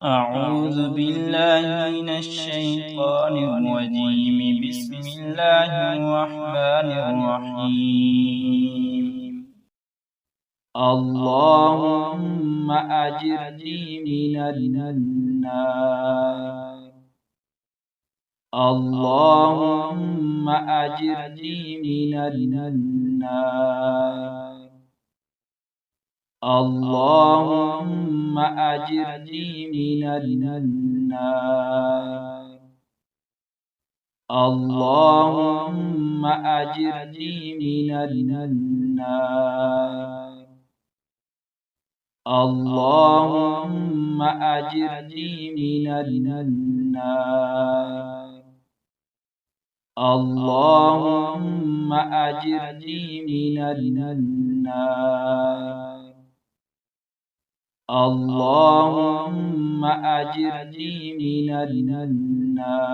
أعوذ بالله من الشيطان الرجيم. بسم الله الرحمن الرحيم. اللهم أجرني من النار. اللهم أجرني من النار. اللهم أجرني من النار. اللهم أجرني من النار. اللهم أجرني من النار. اللهم أجرني من النار. اللهم أجرني من النار.